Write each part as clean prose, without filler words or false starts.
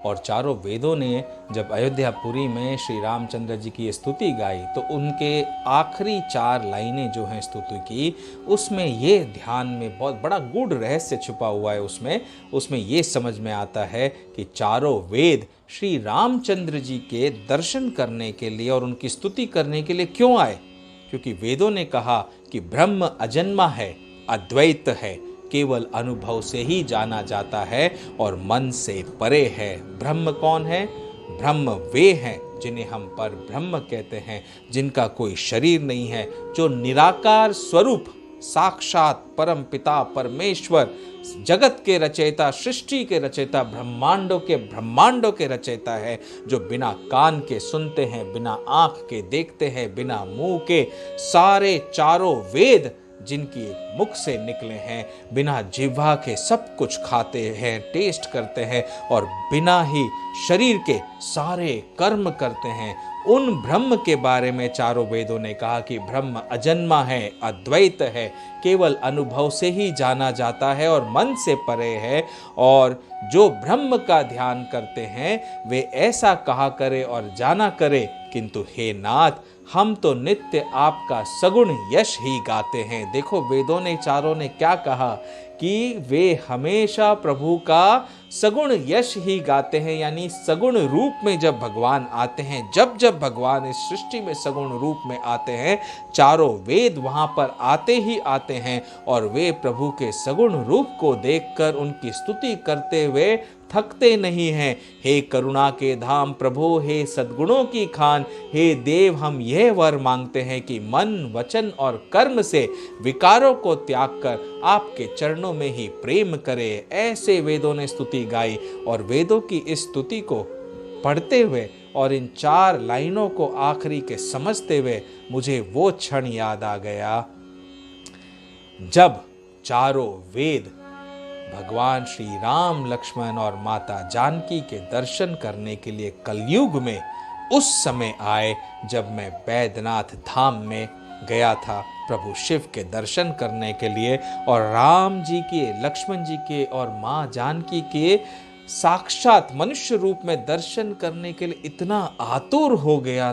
और चारों वेदों ने जब अयोध्यापुरी में श्री रामचंद्र जी की स्तुति गाई तो उनके आखिरी 4 लाइनें जो हैं स्तुति की, उसमें ये ध्यान में बहुत बड़ा गूढ़ रहस्य छुपा हुआ है। उसमें ये समझ में आता है कि चारों वेद श्री रामचंद्र जी के दर्शन करने के लिए और उनकी स्तुति करने के लिए क्यों आए। क्योंकि वेदों ने कहा कि ब्रह्म अजन्मा है, अद्वैत है, केवल अनुभव से ही जाना जाता है और मन से परे है। ब्रह्म कौन है? ब्रह्म वे हैं जिन्हें हम पर ब्रह्म कहते हैं, जिनका कोई शरीर नहीं है, जो निराकार स्वरूप साक्षात परम पिता परमेश्वर, जगत के रचयिता, सृष्टि के रचयिता, ब्रह्मांडों के रचयिता है, जो बिना कान के सुनते हैं, बिना आंख के देखते हैं, बिना मुंह के सारे चारों वेद जिनकी मुख से निकले हैं, बिना जिह्वा के सब कुछ खाते हैं, टेस्ट करते हैं और बिना ही शरीर के सारे कर्म करते हैं। उन ब्रह्म के बारे में चारों वेदों ने कहा कि ब्रह्म अजन्मा है, अद्वैत है, केवल अनुभव से ही जाना जाता है और मन से परे है। और जो ब्रह्म का ध्यान करते हैं वे ऐसा कहा करे और जाना करे, किंतु हे नाथ, हम तो नित्य आपका सगुण यश ही गाते हैं। देखो वेदों ने चारों ने क्या कहा कि वे हमेशा प्रभु का सगुण यश ही गाते हैं, यानी सगुण रूप में जब भगवान आते हैं, जब जब भगवान इस सृष्टि में सगुण रूप में आते हैं, चारों वेद वहां पर आते ही आते हैं और वे प्रभु के सगुण रूप को देखकर उनकी स्तुति करते हुए थकते नहीं हैं। हे करुणा के धाम प्रभु, हे सद्गुणों की खान, हे देव, हम यह वर मांगते हैं कि मन वचन और कर्म से विकारों को त्याग कर आपके चरणों में ही प्रेम करे। ऐसे वेदों ने स्तुति गाई और वेदों की इस स्तुति को पढ़ते हुए और इन 4 लाइनों को आखिरी के समझते हुए मुझे वो क्षण याद आ गया जब चारों वेद भगवान श्री राम, लक्ष्मण और माता जानकी के दर्शन करने के लिए कलयुग में उस समय आए जब मैं बैद्यनाथ धाम में गया था प्रभु शिव के दर्शन करने के लिए, और राम जी के, लक्ष्मण जी के और माँ जानकी के साक्षात मनुष्य रूप में दर्शन करने के लिए इतना आतुर हो गया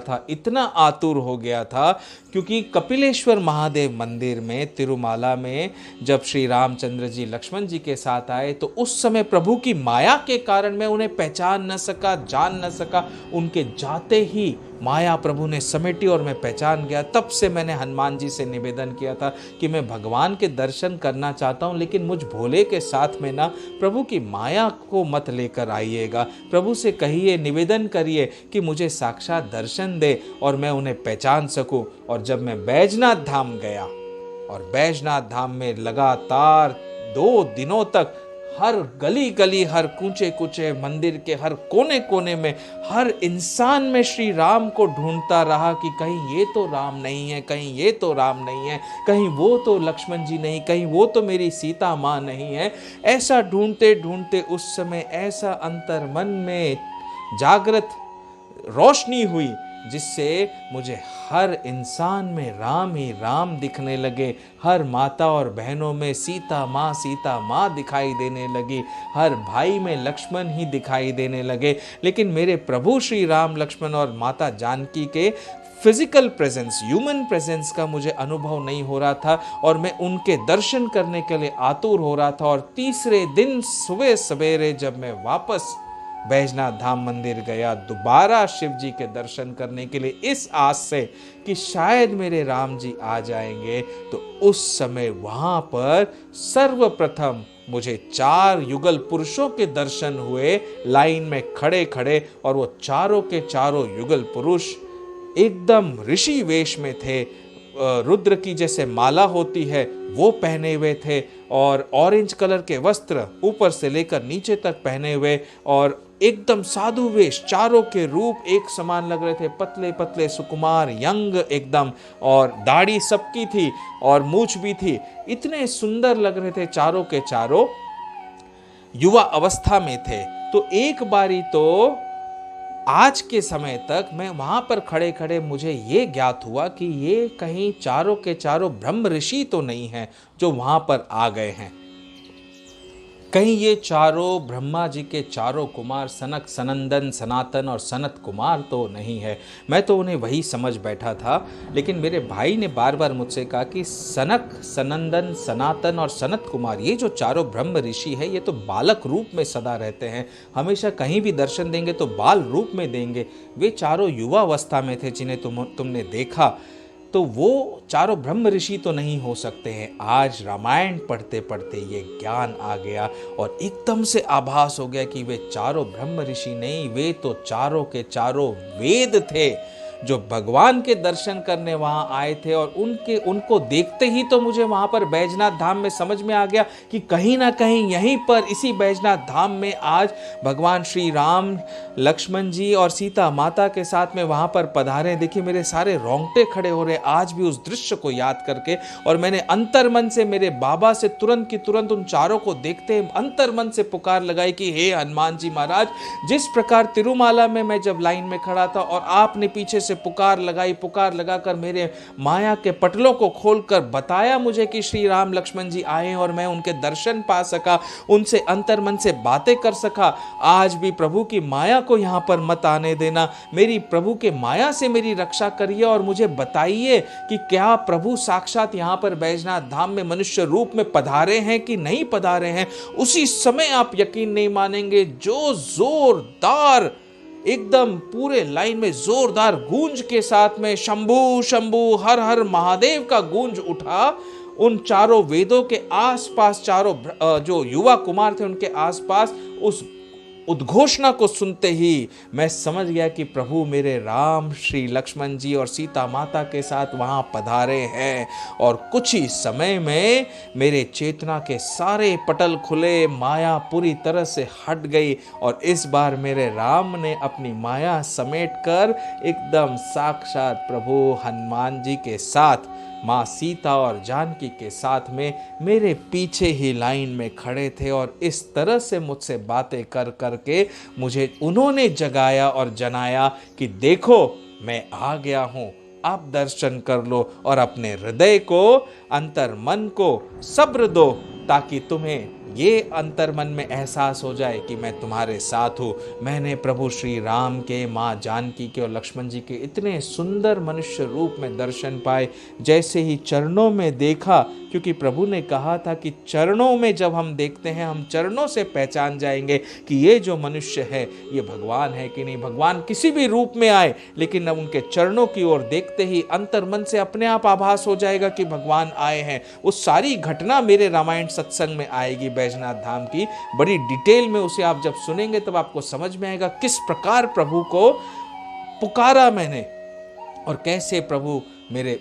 था, क्योंकि कपिलेश्वर महादेव मंदिर में तिरुमाला में जब श्री रामचंद्र जी लक्ष्मण जी के साथ आए तो उस समय प्रभु की माया के कारण मैं उन्हें पहचान न सका, जान न सका। उनके जाते ही माया प्रभु ने समेटी और मैं पहचान गया। तब से मैंने हनुमान जी से निवेदन किया था कि मैं भगवान के दर्शन करना चाहता हूँ, लेकिन मुझ भोले के साथ में ना प्रभु की माया को मत लेकर आइएगा। प्रभु से कहिए, निवेदन करिए कि मुझे साक्षात दर्शन दे और मैं उन्हें पहचान सकूं। और जब मैं बैजनाथ धाम गया और बैजनाथ धाम में लगातार 2 दिनों तक हर गली गली, हर कूचे कूचे मंदिर के हर कोने कोने में हर इंसान में श्री राम को ढूंढता रहा कि कहीं ये तो राम नहीं है, कहीं ये तो राम नहीं है, कहीं वो तो लक्ष्मण जी नहीं, कहीं वो तो मेरी सीता माँ नहीं है। ऐसा ढूंढते ढूंढते उस समय ऐसा अंतर मन में जागृत रोशनी हुई जिससे मुझे हर इंसान में राम ही राम दिखने लगे। हर माता और बहनों में सीता माँ दिखाई देने लगी, हर भाई में लक्ष्मण ही दिखाई देने लगे। लेकिन मेरे प्रभु श्री राम, लक्ष्मण और माता जानकी के फिजिकल प्रेजेंस, ह्यूमन प्रेजेंस का मुझे अनुभव नहीं हो रहा था और मैं उनके दर्शन करने के लिए आतुर हो रहा था। और तीसरे दिन सुबह सवेरे जब मैं वापस बैजनाथ धाम मंदिर गया दोबारा शिव जी के दर्शन करने के लिए, इस आस से कि शायद मेरे राम जी आ जाएंगे, तो उस समय वहां पर सर्वप्रथम मुझे 4 युगल पुरुषों के दर्शन हुए लाइन में खड़े खड़े। और वो चारों के चारों युगल पुरुष एकदम ऋषि वेश में थे, रुद्र की जैसे माला होती है वो पहने हुए थे और ऑरेंज कलर के वस्त्र ऊपर से लेकर नीचे तक पहने हुए और एकदम साधु वेश। चारों के रूप एक समान लग रहे थे, पतले पतले सुकुमार यंग एकदम, और दाढ़ी सबकी थी और मूछ भी थी। इतने सुंदर लग रहे थे, चारों के चारों युवा अवस्था में थे। तो एक बारी तो आज के समय तक मैं वहां पर खड़े खड़े मुझे ये ज्ञात हुआ कि ये कहीं चारों के चारों ब्रह्म ऋषि तो नहीं हैं जो वहां पर आ गए हैं। कहीं ये चारों ब्रह्मा जी के चारों कुमार सनक, सनंदन, सनातन और सनत कुमार तो नहीं है? मैं तो उन्हें वही समझ बैठा था, लेकिन मेरे भाई ने बार बार मुझसे कहा कि सनक, सनंदन, सनातन और सनत कुमार, ये जो चारों ब्रह्म ऋषि है, ये तो बालक रूप में सदा रहते हैं, हमेशा कहीं भी दर्शन देंगे तो बाल रूप में देंगे। वे चारों युवा अवस्था में थे जिन्हें तुमने देखा, तो वो चारों ब्रह्म ऋषि तो नहीं हो सकते हैं। आज रामायण पढ़ते पढ़ते ये ज्ञान आ गया और एकदम से आभास हो गया कि वे चारों ब्रह्म ऋषि नहीं, वे तो चारों के चारों वेद थे जो भगवान के दर्शन करने वहां आए थे। और उनको देखते ही तो मुझे वहां पर बैजनाथ धाम में समझ में आ गया कि कहीं ना कहीं यहीं पर इसी बैजनाथ धाम में आज भगवान श्री राम, लक्ष्मण जी और सीता माता के साथ में वहां पर पधारे। देखिए मेरे सारे रोंगटे खड़े हो रहे आज भी उस दृश्य को याद करके। और मैंने अंतर्मन से मेरे बाबा से तुरंत की तुरंत उन चारों को देखते अंतर्मन से पुकार लगाई कि हे हनुमान जी महाराज, जिस प्रकार तिरुमाला में मैं जब लाइन में खड़ा था और आपने पीछे से पुकार लगाकर मेरे माया के पटलों को खोलकर बताया मुझे कि श्री राम लक्ष्मण जी आए और मैं उनके दर्शन पा सका, उनसे अंतर्मन से बातें कर सका। आज भी प्रभु की माया को यहां पर मत आने देना, मेरी प्रभु के माया से मेरी रक्षा करिए और मुझे बताइए कि क्या प्रभु साक्षात यहां पर बैजनाथ धाम में मनुष्य रूप में पधारे हैं कि नहीं पधारे हैं। उसी समय आप यकीन नहीं मानेंगे, जो जोरदार एकदम पूरे लाइन में जोरदार गूंज के साथ में शंभू शंभू हर हर महादेव का गूंज उठा। उन चारों वेदों के आसपास, चारों जो युवा कुमार थे उनके आसपास उस उद्घोषणा को सुनते ही मैं समझ गया कि प्रभु मेरे राम, श्री लक्ष्मण जी और सीता माता के साथ वहां पधारे हैं। और कुछ ही समय में मेरे चेतना के सारे पटल खुले, माया पूरी तरह से हट गई और इस बार मेरे राम ने अपनी माया समेटकर एकदम साक्षात प्रभु हनुमान जी के साथ, माँ सीता और जानकी के साथ में मेरे पीछे ही लाइन में खड़े थे। और इस तरह से मुझसे बातें कर करके मुझे उन्होंने जगाया और जनाया कि देखो मैं आ गया हूँ, आप दर्शन कर लो और अपने हृदय को, अंतर मन को सब्र दो, ताकि तुम्हें ये अंतर्मन में एहसास हो जाए कि मैं तुम्हारे साथ हूँ। मैंने प्रभु श्री राम के, माँ जानकी के और लक्ष्मण जी के इतने सुंदर मनुष्य रूप में दर्शन पाए। जैसे ही चरणों में देखा, क्योंकि प्रभु ने कहा था कि चरणों में जब हम देखते हैं, हम चरणों से पहचान जाएंगे कि ये जो मनुष्य है ये भगवान है कि नहीं। भगवान किसी भी रूप में आए, लेकिन अब उनके चरणों की ओर देखते ही अंतर्मन से अपने आप आभास हो जाएगा कि भगवान आए हैं। वो सारी घटना मेरे रामायण सत्संग में आएगी, बैजनाथ धाम की बड़ी डिटेल में। उसे आप जब सुनेंगे तब आपको समझ में आएगा किस प्रकार प्रभु को पुकारा मैंने और कैसे प्रभु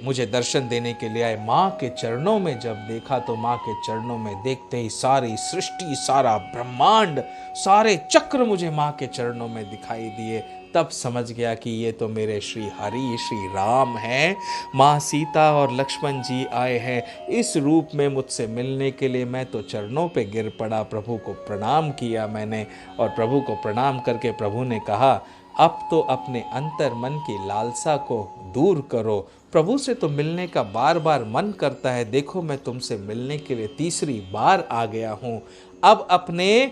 मुझे दर्शन देने के लिए आए। माँ के चरणों में जब देखा तो माँ के चरणों में देखते ही सारी सृष्टि, सारा ब्रह्मांड, सारे चक्र मुझे माँ के चरणों में दिखाई दिए। तब समझ गया कि ये तो मेरे श्री हरि, श्री राम हैं। माँ सीता और लक्ष्मण जी आए हैं इस रूप में मुझसे मिलने के लिए। मैं तो चरणों पे गिर पड़ा, प्रभु को प्रणाम किया मैंने। और प्रभु को प्रणाम करके प्रभु ने कहा, अब तो अपने अंतर मन की लालसा को दूर करो। प्रभु से तो मिलने का बार बार मन करता है, देखो मैं तुमसे मिलने के लिए तीसरी बार आ गया हूँ। अब अपने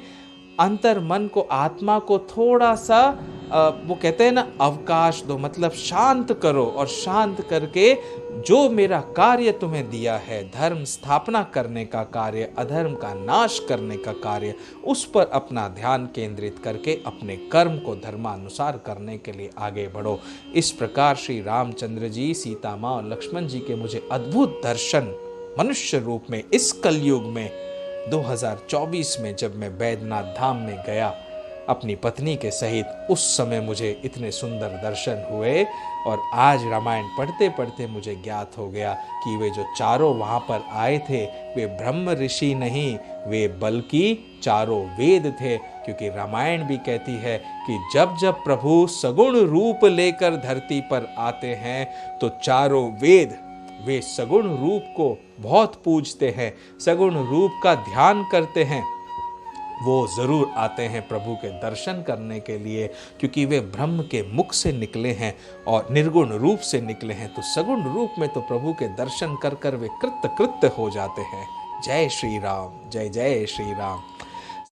अंतर मन को, आत्मा को थोड़ा सा वो कहते हैं ना, अवकाश दो, मतलब शांत करो। और शांत करके जो मेरा कार्य तुम्हें दिया है, धर्म स्थापना करने का कार्य, अधर्म का नाश करने का कार्य, उस पर अपना ध्यान केंद्रित करके अपने कर्म को धर्मानुसार करने के लिए आगे बढ़ो। इस प्रकार श्री रामचंद्र जी, सीता माँ और लक्ष्मण जी के मुझे अद्भुत दर्शन मनुष्य रूप में इस कलयुग में 2024 में जब मैं बैद्यनाथ धाम में गया अपनी पत्नी के सहित, उस समय मुझे इतने सुंदर दर्शन हुए। और आज रामायण पढ़ते पढ़ते मुझे ज्ञात हो गया कि वे जो चारों वहाँ पर आए थे वे ब्रह्म ऋषि नहीं, वे बल्कि चारों वेद थे। क्योंकि रामायण भी कहती है कि जब जब प्रभु सगुण रूप लेकर धरती पर आते हैं तो चारों वेद वे सगुण रूप को बहुत पूजते हैं, सगुण रूप का ध्यान करते हैं। वो ज़रूर आते हैं प्रभु के दर्शन करने के लिए, क्योंकि वे ब्रह्म के मुख से निकले हैं और निर्गुण रूप से निकले हैं। तो सगुण रूप में तो प्रभु के दर्शन कर कर वे कृत्य कृत्य हो जाते हैं। जय श्री राम, जय जय श्री राम।